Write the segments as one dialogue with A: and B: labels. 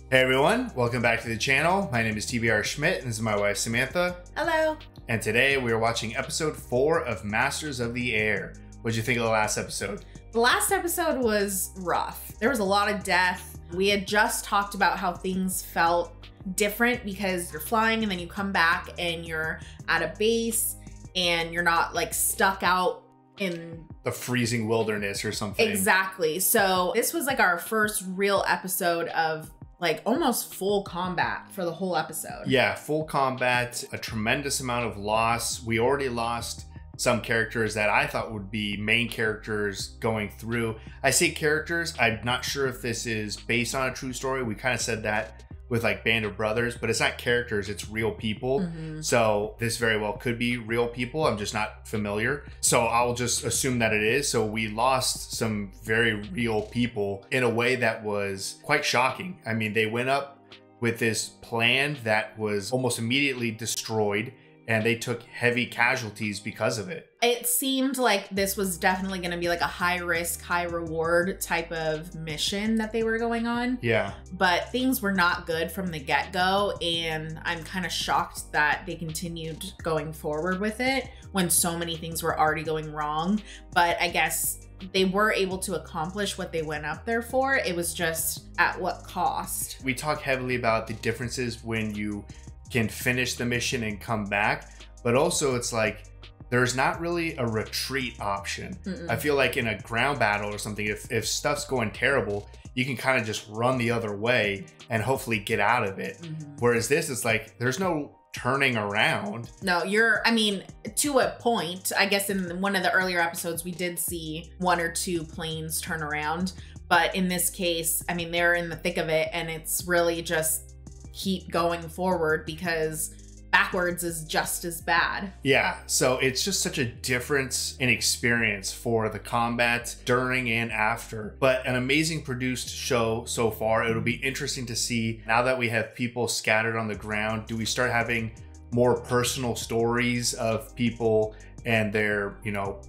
A: Hey everyone, welcome back to the channel. My name is TBR Schmitt and this is my wife Samantha.
B: Hello.
A: And today we are watching episode 4 of Masters of the Air. What'd you think of the last episode?
B: The last episode was rough. There was a lot of death. We had just talked about how things felt different because you're flying and then you come back and you're at a base and you're not like stuck out in
A: the freezing wilderness or something.
B: Exactly. So this was like our first real episode of like almost full combat for the whole episode.
A: Yeah, full combat, a tremendous amount of loss. We already lost some characters that I thought would be main characters going through. I say characters, I'm not sure if this is based on a true story. We kind of said that with like Band of Brothers, but it's not characters, it's real people. So this very well could be real people. I'm just not familiar. So I'll just assume that it is. So we lost some very real people in a way that was quite shocking. I mean, they went up with this plan that was almost immediately destroyed and they took heavy casualties because of it.
B: It seemed like this was definitely going to be like a high risk, high reward type of mission that they were going on.
A: Yeah.
B: But things were not good from the get-go, and I'm kind of shocked that they continued going forward with it when so many things were already going wrong. But I guess they were able to accomplish what they went up there for. It was just at what cost?
A: We talk heavily about the differences when you can finish the mission and come back, but also it's like there's not really a retreat option. I feel like in a ground battle or something, if stuff's going terrible, you can kind of just run the other way and hopefully get out of it. Whereas this is like there's no turning around.
B: No, I mean, to a point. I guess in one of the earlier episodes we did see 1 or 2 planes turn around, but in this case, I mean, they're in the thick of it and it's really just keep going forward because backwards is just as bad.
A: Yeah, so it's just such a difference in experience for the combat during and after, but an amazing produced show so far. It'll be interesting to see now that we have people scattered on the ground. Do we start having more personal stories of people and their,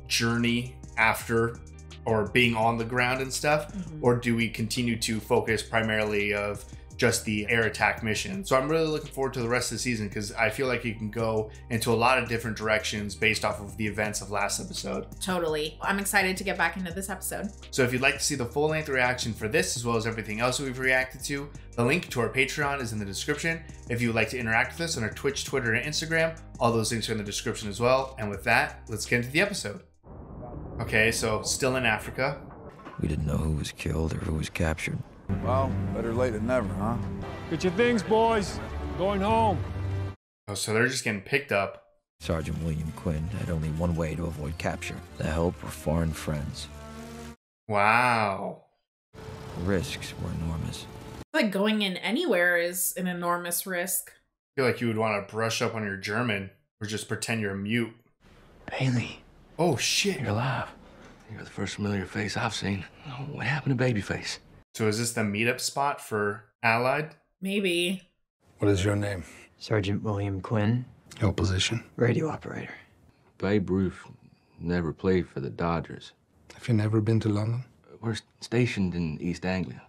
A: journey after or being on the ground and stuff? Or do we continue to focus primarily of just the air attack mission? So I'm really looking forward to the rest of the season because I feel like you can go into a lot of different directions based off of the events of last episode.
B: Totally. I'm excited to get back into this episode.
A: So if you'd like to see the full-length reaction for this as well as everything else we've reacted to, the link to our Patreon is in the description. If you would like to interact with us on our Twitch, Twitter, and Instagram, all those links are in the description as well. And with that, let's get into the episode. Okay, so still in Africa.
C: We didn't know who was killed or who was captured.
D: Well, better late than never, huh?
E: Get your things, boys. Going home.
A: Oh, so they're just getting picked up.
C: Sergeant William Quinn had only one way to avoid capture: the help of foreign friends.
A: Wow.
C: The risks were enormous.
B: Like going in anywhere is an enormous risk.
A: I feel like you would want to brush up on your German or just pretend you're mute.
F: Bailey.
A: Oh, shit.
F: You're alive. You're the first familiar face I've seen. Oh, what happened to Babyface?
A: So is this the meetup spot for Allied?
B: Maybe.
D: What is your name?
G: Sergeant William Quinn.
D: Your position?
G: Radio operator.
F: Babe Ruth never played for the Dodgers.
D: Have you never been to London?
F: We're stationed in East Anglia.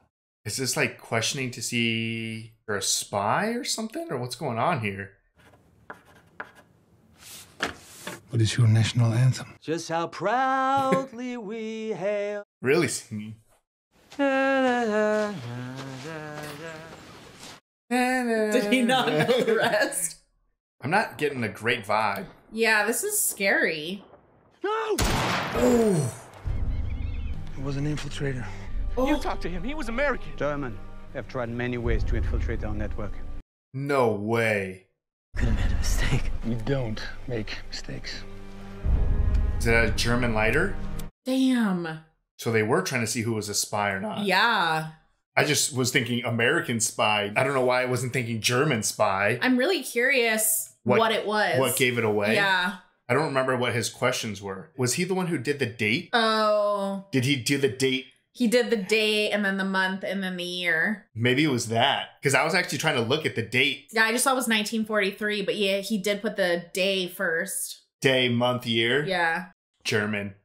A: Is this like questioning to see you're a spy or something? Or what's going on here?
D: What is your national anthem?
G: Just how proudly we hail.
A: Really singing.
B: Did he not know the rest?
A: I'm not getting a great vibe.
B: Yeah, this is scary.
G: No!
A: Oh.
D: He was an infiltrator.
E: You talked to him. He was American.
H: German have tried many ways to infiltrate our network.
A: No way.
G: Could have made a mistake.
D: We don't make mistakes.
A: Is it a German lighter?
B: Damn.
A: So they were trying to see who was a spy or not.
B: Yeah.
A: I just was thinking American spy. I don't know why I wasn't thinking German spy.
B: I'm really curious what it was.
A: What gave it away?
B: Yeah.
A: I don't remember what his questions were. Was he the one who did the date?
B: Oh.
A: Did he do the date?
B: He did the day and then the month and then the year.
A: Maybe it was that. Because I was actually trying to look at the date.
B: Yeah, I just saw it was 1943, but yeah, he did put the day first.
A: Day, month, year?
B: Yeah.
A: German.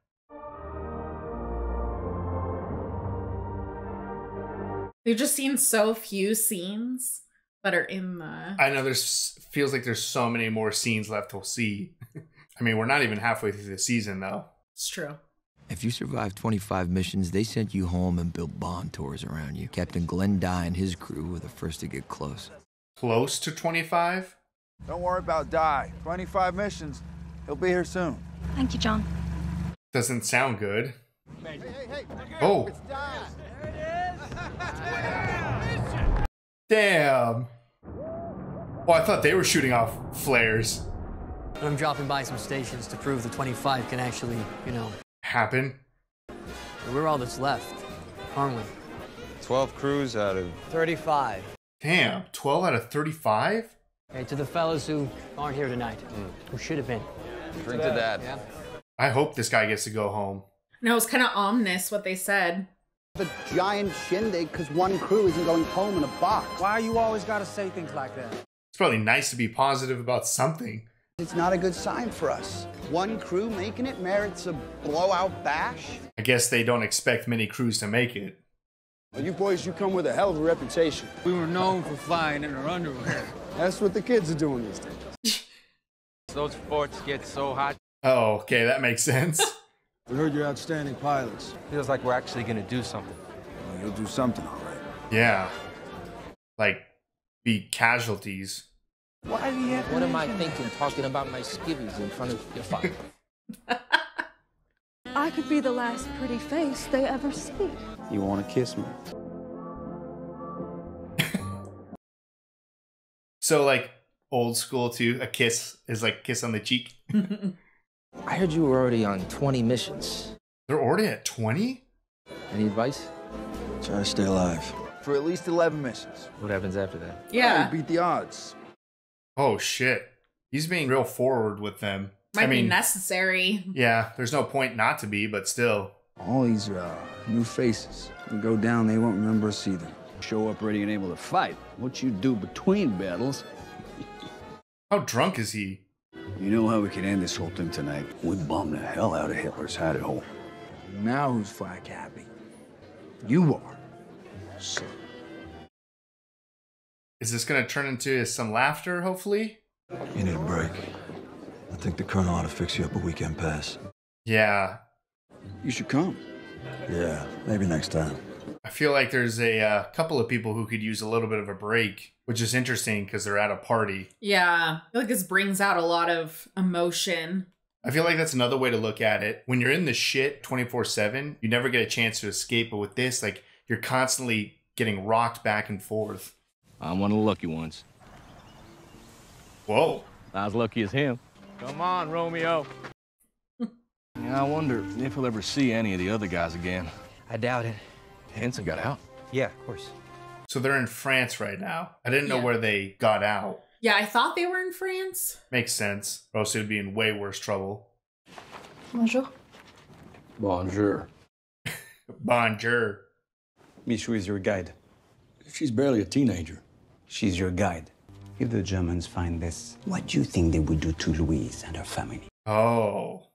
B: We've just seen so few scenes that are in the...
A: I know feels like there's so many more scenes left to see. I mean, we're not even halfway through the season, though.
B: It's true.
C: If you survived 25 missions, they sent you home and built bond tours around you. Captain Glenn Dye and his crew were the first to get close.
A: Close to 25?
I: Don't worry about Dye. 25 missions. He'll be here soon.
J: Thank you, John.
A: Doesn't sound good. Hey. Oh. Damn. Oh, I thought they were shooting off flares.
K: I'm dropping by some stations to prove the 25 can actually,
A: happen.
K: We're all that's left, aren't we?
L: 12 crews out of
K: 35.
A: Damn, 12 out of 35?
K: Hey, to the fellas who aren't here tonight, who should have been.
L: Drink to that.
K: Yeah.
A: I hope this guy gets to go home.
B: No, it was kind of ominous what they said.
M: The giant shindig because one crew isn't going home in a box.
H: Why you always gotta say things like that?
A: It's probably nice to be positive about something.
M: It's not a good sign for us. One crew making it merits a blowout bash.
A: I guess they don't expect many crews to make it.
I: Well, you boys, you come with a hell of a reputation.
E: We were known for flying in our underwear.
I: That's what the kids are doing these days.
L: Those forts get so hot.
A: Oh, okay, that makes sense.
I: We heard you're outstanding pilots.
L: Feels like we're actually gonna do something.
I: Well, you'll do something, all right.
A: Yeah. Like, be casualties.
G: Why do you have What am I thinking talking about my skivvies in front of your father?
J: I could be the last pretty face they ever see.
M: You want to kiss me?
A: So, like, old school, too. A kiss is like a kiss on the cheek.
G: I heard you were already on 20 missions.
A: They're already at 20?
G: Any advice?
I: Try to stay alive. For at least 11 missions.
G: What happens after that?
B: Yeah.
I: Beat the odds.
A: Oh, shit. He's being real forward with them.
B: Might be necessary.
A: Yeah, there's no point not to be, but still.
I: All these new faces. When go down, they won't remember us either.
N: Show up ready and able to fight. What you do between battles.
A: How drunk is he?
N: You know how we can end this whole thing tonight? We bomb the hell out of Hitler's hidey hole.
I: Now who's flag happy? You are. So.
A: Is this going to turn into some laughter, hopefully?
O: You need a break. I think the colonel ought to fix you up a weekend pass.
A: Yeah.
I: You should come.
O: Yeah, maybe next time.
A: I feel like there's a couple of people who could use a little bit of a break, which is interesting because they're at a party.
B: Yeah. I feel like this brings out a lot of emotion.
A: I feel like that's another way to look at it. When you're in the shit 24/7, you never get a chance to escape. But with this, like, you're constantly getting rocked back and forth.
F: I'm one of the lucky ones.
A: Whoa.
F: Not as lucky as him.
E: Come on, Romeo.
F: Yeah, I wonder if he'll ever see any of the other guys again.
G: I doubt it.
F: Henson got out.
G: Yeah, of course.
A: So they're in France right now. I didn't know
B: Yeah.
A: where they got out.
B: Yeah, I thought they were in France.
A: Makes sense. Or else it would be in way worse trouble.
J: Bonjour.
N: Bonjour.
A: Bonjour.
H: Michu is your guide.
N: She's barely a teenager.
H: She's your guide. If the Germans find this, what do you think they would do to Louise and her family?
A: Oh.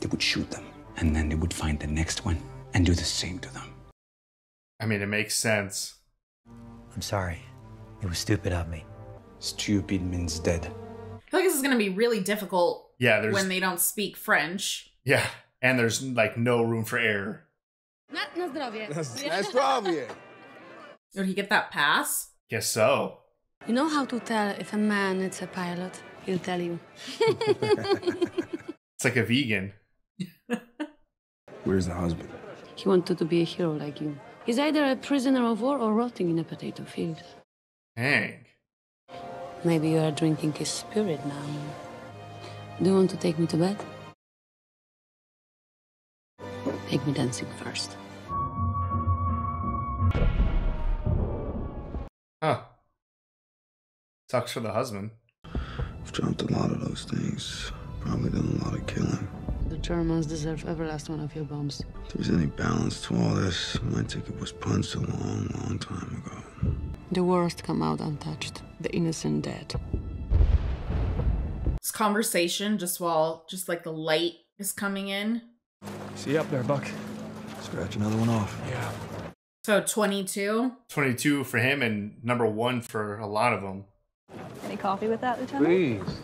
H: They would shoot them, and then they would find the next one and do the same to them.
A: I mean, it makes sense.
G: I'm sorry. It was stupid of me.
H: Stupid means dead.
B: I feel like this is going to be really difficult
A: Yeah,
B: when they don't speak French.
A: Yeah, and there's like no room for error.
J: Na zdrowie.
I: That's probably
B: Did he get that pass?
A: Guess so.
J: You know how to tell if a man is a pilot? He'll tell you.
A: It's like a vegan.
I: Where's the husband?
J: He wanted to be a hero like you. He's either a prisoner of war or rotting in a potato field.
A: Dang.
J: Maybe you are drinking his spirit now. Do you want to take me to bed? Take me dancing first.
A: Huh. Sucks for the husband.
I: I've jumped a lot of those things. Probably done a lot of killing.
J: The Germans deserve every last one of your bombs.
I: If there's any balance to all this, my ticket was punched a long, long time ago.
J: The worst come out untouched. The innocent dead.
B: This conversation just like the light is coming in.
E: See you up there, Buck.
O: Scratch another one off.
E: Yeah.
B: So 22?
A: 22 for him and number 1 for a lot of them.
P: Any coffee with that, Lieutenant?
E: Please.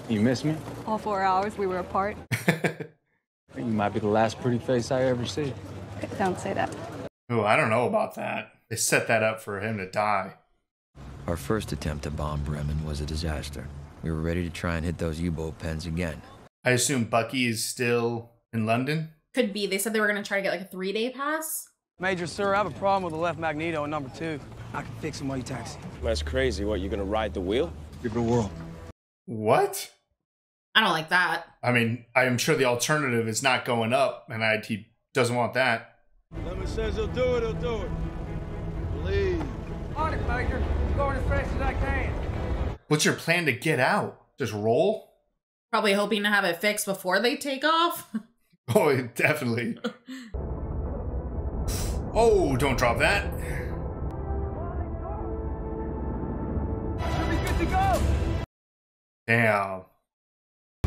E: You miss me?
P: All 4 hours we were apart.
E: You might be the last pretty face I ever see.
P: Don't say that.
A: Oh, I don't know about that. They set that up for him to die.
C: Our first attempt to bomb Bremen was a disaster. We were ready to try and hit those U-boat pens again.
A: I assume Bucky is still in London?
B: Could be. They said they were going to try to get like a 3-day pass.
Q: Major, sir, I have a problem with the left magneto in number 2.
R: I can fix him while you taxi.
S: That's crazy. What, you gonna ride the wheel?
O: Give it a whirl.
A: What?
B: I don't like that.
A: I mean, I'm sure the alternative is not going up, and he doesn't want that.
S: Lemon says he'll do it, he'll do it. Please.
E: On it, Major. I'm going as fast as I can.
A: What's your plan to get out? Just roll?
B: Probably hoping to have it fixed before they take off.
A: Oh, definitely. Oh, don't drop that.
E: Should be good to go.
A: Damn.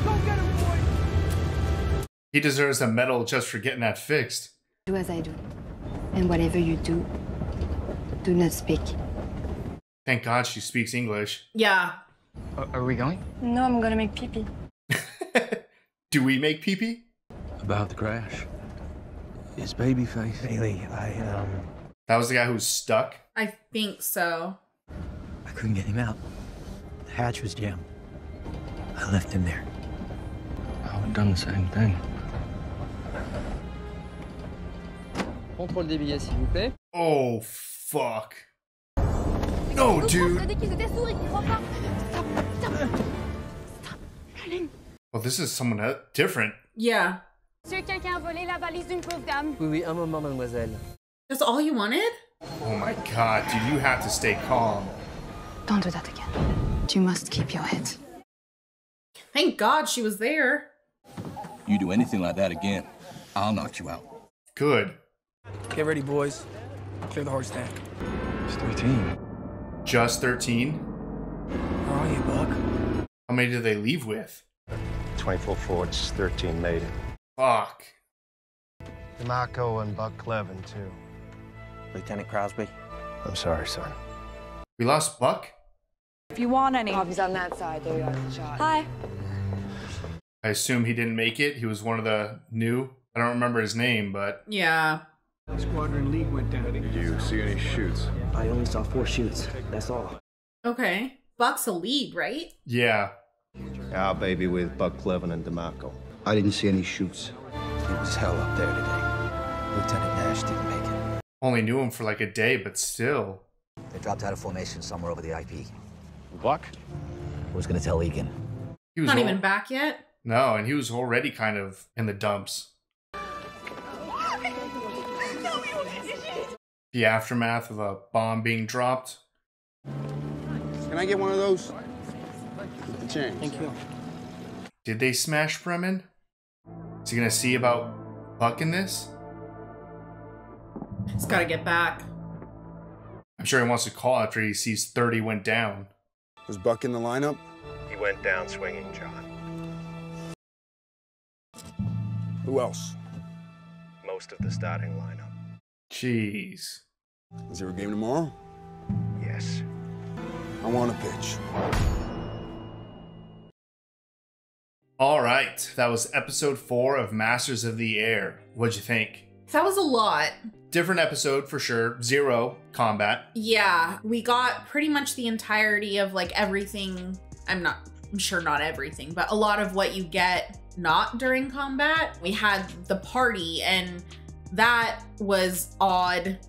E: Go get him, boy.
A: He deserves a medal just for getting that fixed.
T: Do as I do. And whatever you do, do not speak.
A: Thank God she speaks English.
B: Yeah.
R: Are we going?
T: No, I'm gonna make pee-pee.
A: Do we make pee-pee?
F: About the crash. It's Babyface.
R: Bailey,
A: That was the guy who was stuck?
B: I think so.
R: I couldn't get him out. The hatch was jammed. I left him there.
F: I would have done the same thing.
K: Contrôle des billets, s'il vous plaît.
A: Oh, fuck. No, dude. Well, this is someone different.
B: Yeah.
P: Monsieur, quelqu'un a volé la valise d'une pauvre dame.
K: Oui, oui, un moment, mademoiselle.
B: That's all you wanted?
A: Oh my God, dude, you have to stay calm.
T: Don't do that again. You must keep your head.
B: Thank God she was there.
F: You do anything like that again, I'll knock you out.
A: Good.
R: Get ready, boys. Clear the horse stand.
O: It's 13.
A: Just 13?
R: Where are you, Buck?
A: How many did they leave with?
S: 24 forwards, 13 maiden.
A: Fuck.
S: DeMarco and Buck Clevin, too.
M: Lieutenant Crosby.
S: I'm sorry, son.
A: We lost Buck?
P: If you want any.
T: Bob's on that side. There you are. Shot.
P: Hi.
A: I assume he didn't make it. He was one of the new. I don't remember his name, but...
B: Yeah.
R: Squadron lead went down.
O: Did you see any shoots?
K: I only saw 4 shoots. That's all.
B: Okay. Buck's a lead, right?
A: Yeah.
S: Our baby with Buck Clevin and DeMarco.
M: I didn't see any shoots.
C: It was hell up there today. Lieutenant Nash didn't make it.
A: Only knew him for like a day, but still.
K: They dropped out of formation somewhere over the IP.
S: Buck?
K: Who's gonna tell Egan?
A: He was
B: Not even back yet?
A: No, and he was already kind of in the dumps. The aftermath of a bomb being dropped.
M: Can I get one of those? With the change.
R: Thank you.
A: Did they smash Bremen? Is he gonna see about Buck in this?
B: He's gotta get back.
A: I'm sure he wants to call after he sees 30 went down.
M: Was Buck in the lineup?
S: He went down swinging, John.
M: Who else?
S: Most of the starting lineup.
A: Jeez.
M: Is there a game tomorrow?
S: Yes.
M: I want a pitch.
A: All right, that was episode 4 of Masters of the Air. What'd you think?
B: That was a lot.
A: Different episode for sure. 0 combat.
B: Yeah, we got pretty much the entirety of like everything. I'm sure not everything, but a lot of what you get not during combat. We had the party, and that was odd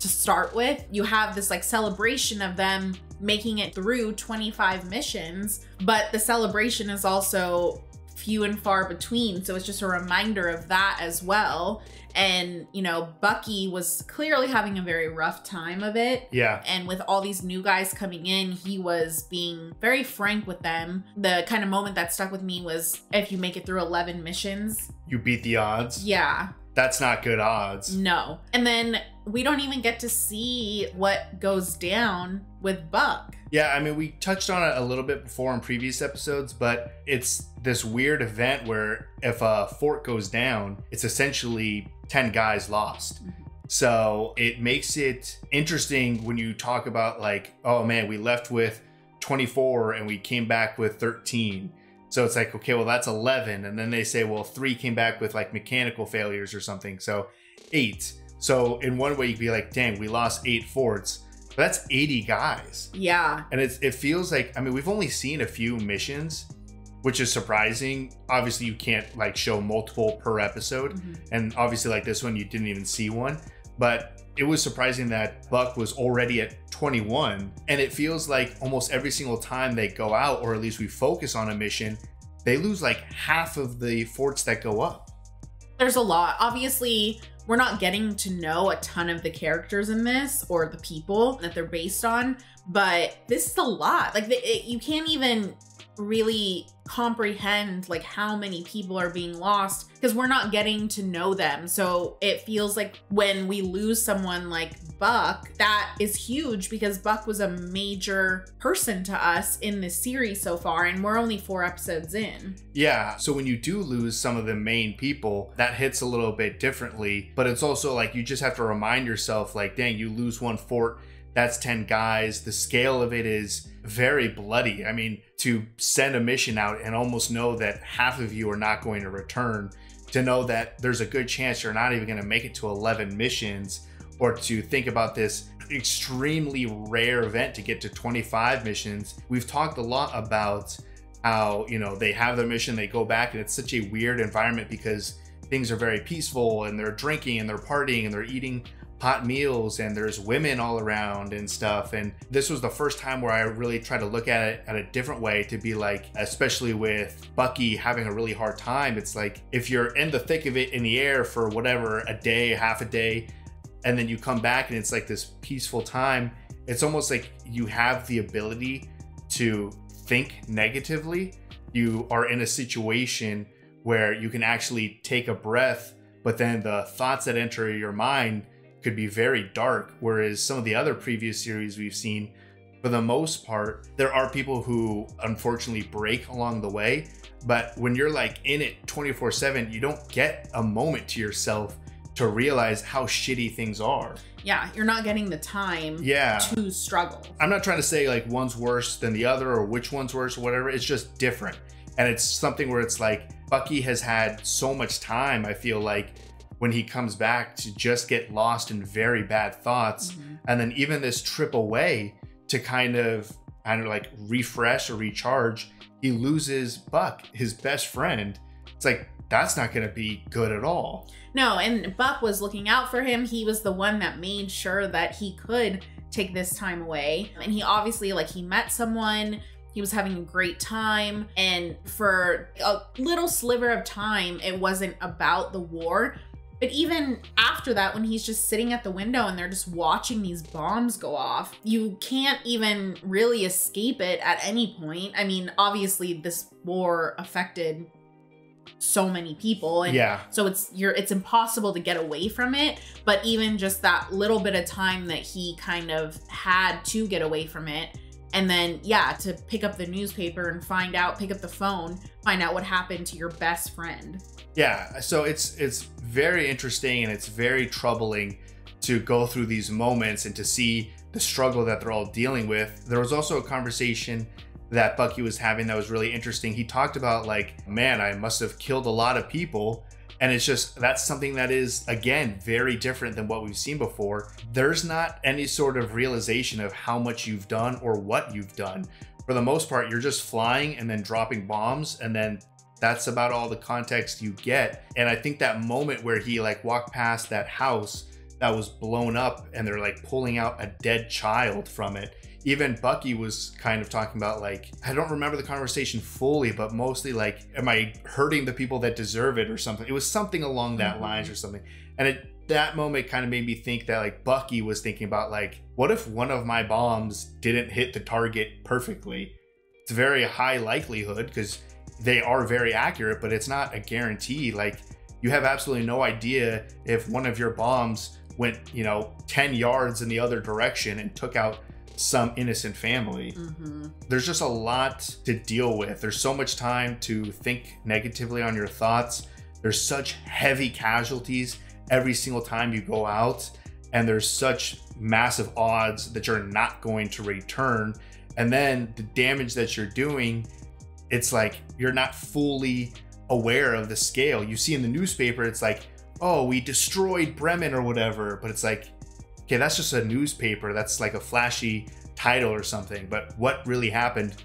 B: to start with. You have this like celebration of them making it through 25 missions, but the celebration is also few and far between. So it's just a reminder of that as well. And, you know, Bucky was clearly having a very rough time of it.
A: Yeah.
B: And with all these new guys coming in, he was being very frank with them. The kind of moment that stuck with me was if you make it through 11 missions.
A: You beat the odds?
B: Yeah.
A: That's not good odds.
B: No. And then we don't even get to see what goes down with Buck.
A: Yeah, I mean, we touched on it a little bit before in previous episodes, but it's this weird event where if a fort goes down, it's essentially 10 guys lost. So it makes it interesting when you talk about like, oh man, we left with 24 and we came back with 13. So it's like, okay, well, that's 11. And then they say, well, 3 came back with like mechanical failures or something. So 8. So in one way, you'd be like, dang, we lost 8 forts. But that's 80 guys.
B: Yeah.
A: And it feels like, I mean, we've only seen a few missions, which is surprising. Obviously, you can't like show multiple per episode.
B: Mm-hmm.
A: And obviously, like this one, you didn't even see one. But it was surprising that Buck was already at 21. And it feels like almost every single time they go out, or at least we focus on a mission, they lose like half of the forts that go up.
B: There's a lot. Obviously, we're not getting to know a ton of the characters in this or the people that they're based on, but this is a lot. Like you can't even really comprehend like how many people are being lost because we're not getting to know them. So it feels like when we lose someone like Buck, that is huge because Buck was a major person to us in this series so far, and we're only 4 episodes in.
A: Yeah, so when you do lose some of the main people, that hits a little bit differently, but it's also like you just have to remind yourself like, dang, you lose 1 fort, that's 10 guys. The scale of it is very bloody. I mean, to send a mission out and almost know that half of you are not going to return, to know that there's a good chance you're not even going to make it to 11 missions, or to think about this extremely rare event to get to 25 missions. We've talked a lot about how, you know, they have their mission, they go back, and it's such a weird environment because things are very peaceful and they're drinking and they're partying and they're eating hot meals and there's women all around and stuff. And this was the first time where I really tried to look at it at a different way, to be like, especially with Bucky having a really hard time, it's like if you're in the thick of it in the air for whatever, a day, half a day, and then you come back and it's like this peaceful time, it's almost like you have the ability to think negatively. You are in a situation where you can actually take a breath, but then the thoughts that enter your mind could be very dark. Whereas some of the other previous series we've seen, for the most part, there are people who unfortunately break along the way. But when you're like in it 24/7, you don't get a moment to yourself to realize how shitty things are.
B: Yeah, you're not getting the time to struggle.
A: I'm not trying to say like one's worse than the other or which one's worse or whatever. It's just different. And it's something where it's like Bucky has had so much time, I feel like, when he comes back, to just get lost in very bad thoughts. Mm-hmm. And then even this trip away to kind of like refresh or recharge, he loses Buck, his best friend. It's like, that's not going to be good at all.
B: No, and Buck was looking out for him. He was the one that made sure that he could take this time away. And he obviously, like, he met someone, he was having a great time. And for a little sliver of time, it wasn't about the war. But even after that, when he's just sitting at the window and they're just watching these bombs go off, you can't even really escape it at any point. I mean, obviously this war affected so many people, and so it's impossible to get away from it. But even just that little bit of time that he kind of had to get away from it, and then to pick up the newspaper and pick up the phone, find out what happened to your best friend.
A: Yeah, so it's very interesting, and it's very troubling to go through these moments and to see the struggle that they're all dealing with. There was also a conversation that Bucky was having that was really interesting. He talked about like, man, I must have killed a lot of people. And it's just, that's something that is, again, very different than what we've seen before. There's not any sort of realization of how much you've done or what you've done. For the most part, you're just flying and then dropping bombs, and then that's about all the context you get. And I think that moment where he like walked past that house that was blown up and they're like pulling out a dead child from it, even Bucky was kind of talking about like, I don't remember the conversation fully, but mostly like, am I hurting the people that deserve it or something? It was something along that lines or something. And that moment kind of made me think that like Bucky was thinking about like, what if one of my bombs didn't hit the target perfectly? It's a very high likelihood because they are very accurate, but it's not a guarantee. Like, you have absolutely no idea if one of your bombs went, 10 yards in the other direction and took out some innocent family. Mm-hmm. There's just a lot to deal with. There's so much time to think negatively on your thoughts. There's such heavy casualties every single time you go out, and there's such massive odds that you're not going to return. And then the damage that you're doing, it's like you're not fully aware of the scale. You see in the newspaper, it's like, oh, we destroyed Bremen or whatever, but it's like, okay, that's just a newspaper. That's like a flashy title or something. But what really happened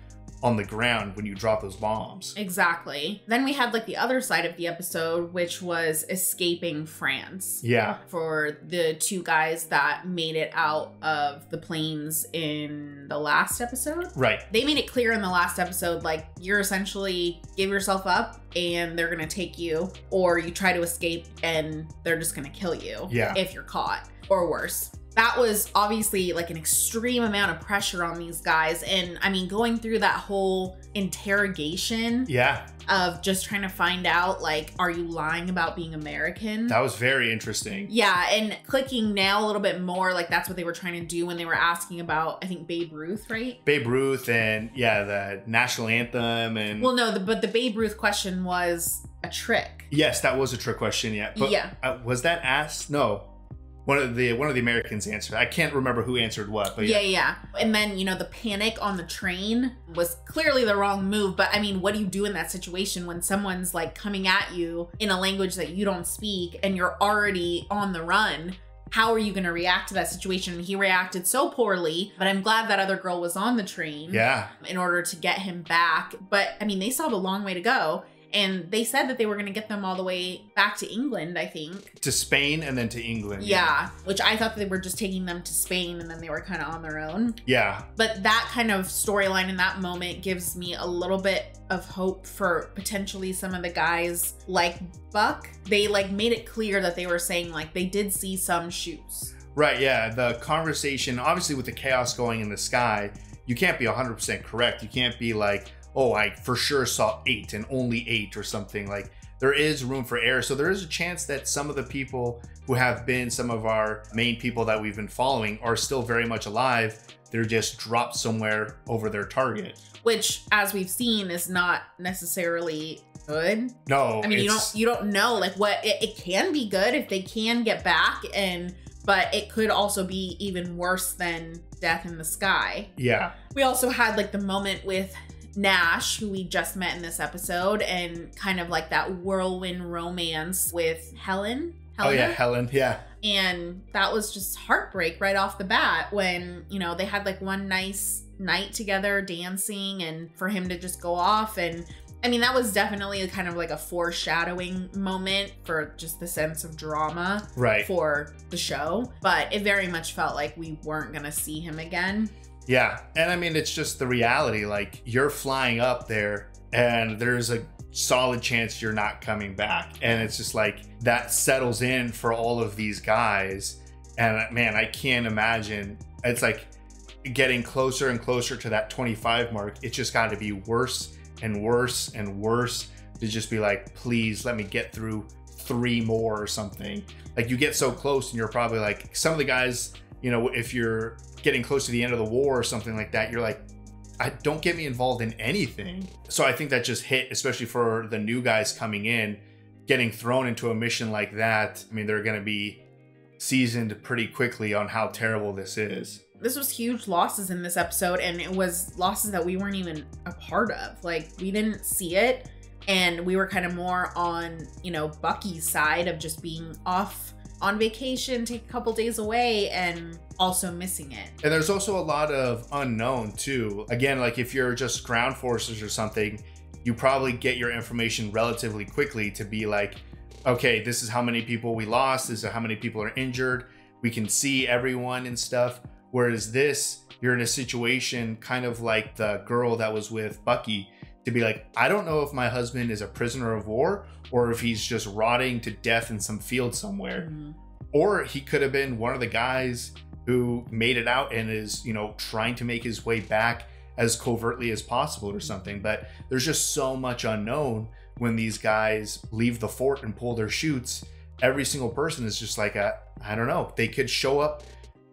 A: on the ground when you drop those bombs?
B: Exactly. Then we had like the other side of the episode, which was escaping France.
A: Yeah.
B: For the two guys that made it out of the planes in the last episode.
A: Right.
B: They made it clear in the last episode, like, you're essentially give yourself up and they're gonna take you, or you try to escape and they're just gonna kill you.
A: Yeah.
B: If you're caught, or worse. That was obviously like an extreme amount of pressure on these guys. And I mean, going through that whole interrogation
A: Yeah.
B: of just trying to find out, like, are you lying about being American?
A: That was very interesting.
B: Yeah, and clicking now a little bit more, like that's what they were trying to do when they were asking about, I think, Babe Ruth, right?
A: Babe Ruth and the national anthem and...
B: Well, no, but the Babe Ruth question was a trick.
A: Yes, that was a trick question, yeah. But
B: yeah.
A: Was that asked? No. One of the Americans answered. I can't remember who answered what, but
B: yeah. And then, the panic on the train was clearly the wrong move. But I mean, what do you do in that situation when someone's like coming at you in a language that you don't speak and you're already on the run? How are you going to react to that situation? He reacted so poorly, but I'm glad that other girl was on the train.
A: Yeah.
B: In order to get him back. But I mean, they still have a long way to go. And they said that they were going to get them all the way back to England, I think.
A: To Spain and then to England.
B: Yeah, which I thought they were just taking them to Spain and then they were kind of on their own.
A: Yeah.
B: But that kind of storyline in that moment gives me a little bit of hope for potentially some of the guys like Buck. They like made it clear that they were saying like they did see some shoots.
A: Right, yeah. The conversation, obviously with the chaos going in the sky, you can't be 100% correct. You can't be like, oh, I for sure saw 8 and only 8 or something. Like, there is room for error. So there is a chance that some of the people who have been some of our main people that we've been following are still very much alive. They're just dropped somewhere over their target.
B: Which, as we've seen, is not necessarily good.
A: No.
B: I mean, you don't know like what it can be good if they can get back, but it could also be even worse than death in the sky.
A: Yeah.
B: We also had like the moment with Nash, who we just met in this episode, and kind of like that whirlwind romance with Helen.
A: Oh yeah, Helen, yeah.
B: And that was just heartbreak right off the bat when, they had like one nice night together dancing and for him to just go off. And I mean, that was definitely kind of like a foreshadowing moment for just the sense of drama for the show. But it very much felt like we weren't going to see him again.
A: Yeah. And I mean, it's just the reality. Like, you're flying up there and there's a solid chance you're not coming back. And it's just like that settles in for all of these guys. And man, I can't imagine. It's like getting closer and closer to that 25 mark. It's just got to be worse and worse and worse to just be like, please let me get through 3 more or something. Like, you get so close and you're probably like, some of the guys, if you're getting close to the end of the war or something like that, you're like, don't get me involved in anything. So I think that just hit, especially for the new guys coming in, getting thrown into a mission like that. I mean, they're going to be seasoned pretty quickly on how terrible this is.
B: This was huge losses in this episode, and it was losses that we weren't even a part of. Like, we didn't see it, and we were kind of more on, Bucky's side of just being off on vacation, take a couple days away, and also missing it.
A: And there's also a lot of unknown too. Again, like if you're just ground forces or something, you probably get your information relatively quickly to be like, okay, this is how many people we lost, this is how many people are injured, we can see everyone and stuff. Whereas this, you're in a situation kind of like the girl that was with Bucky, to be like, I don't know if my husband is a prisoner of war or if he's just rotting to death in some field somewhere. Mm-hmm. Or he could have been one of the guys who made it out and is, trying to make his way back as covertly as possible or something. But there's just so much unknown when these guys leave the fort and pull their chutes. Every single person is just like, I don't know, they could show up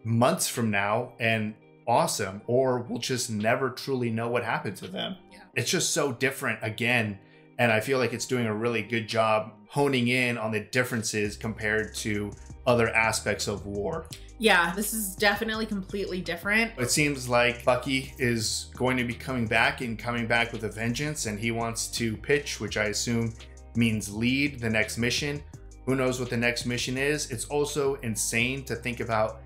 A: months from now and awesome, or we'll just never truly know what happened to them. Yeah. It's just so different again. And I feel like it's doing a really good job honing in on the differences compared to other aspects of war.
B: Yeah, this is definitely completely different.
A: It seems like Bucky is going to be coming back with a vengeance, and he wants to pitch, which I assume means lead the next mission. Who knows what the next mission is? It's also insane to think about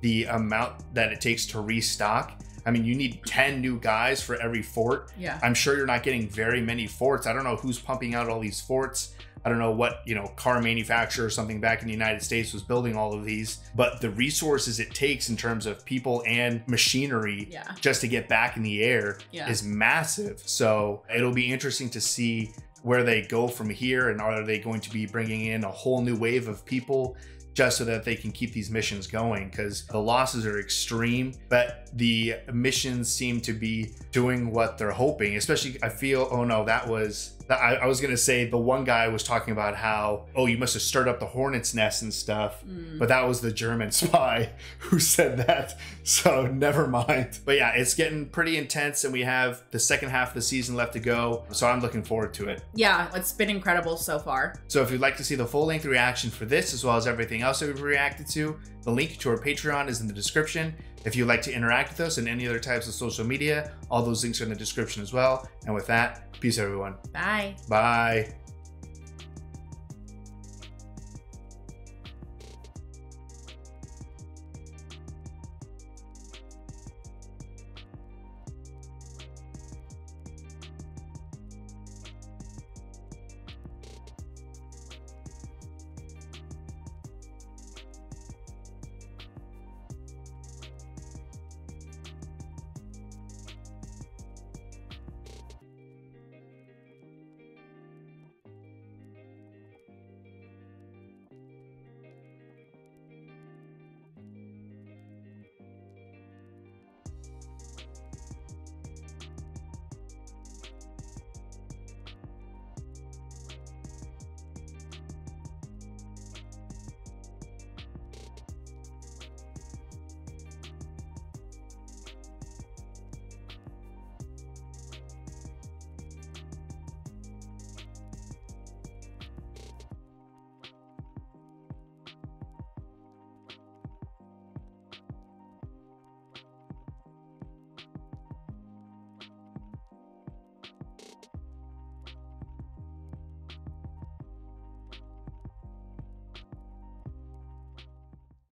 A: the amount that it takes to restock. I mean, you need 10 new guys for every fort.
B: Yeah.
A: I'm sure you're not getting very many forts. I don't know who's pumping out all these forts. I don't know what, car manufacturer or something back in the United States was building all of these, but the resources it takes in terms of people and machinery just to get back in the air is massive. So it'll be interesting to see where they go from here, and are they going to be bringing in a whole new wave of people just so that they can keep these missions going, because the losses are extreme, but the missions seem to be doing what they're hoping. Especially, I feel, I was gonna say the one guy was talking about how, you must have stirred up the hornet's nest and stuff, but that was the German spy who said that, so never mind. But yeah, it's getting pretty intense, and we have the second half of the season left to go, so I'm looking forward to it.
B: Yeah, it's been incredible so far.
A: So if you'd like to see the full-length reaction for this, as well as everything else that we've reacted to, the link to our Patreon is in the description. If you'd like to interact with us in any other types of social media, all those links are in the description as well. And with that, peace everyone.
B: Bye.
A: Bye.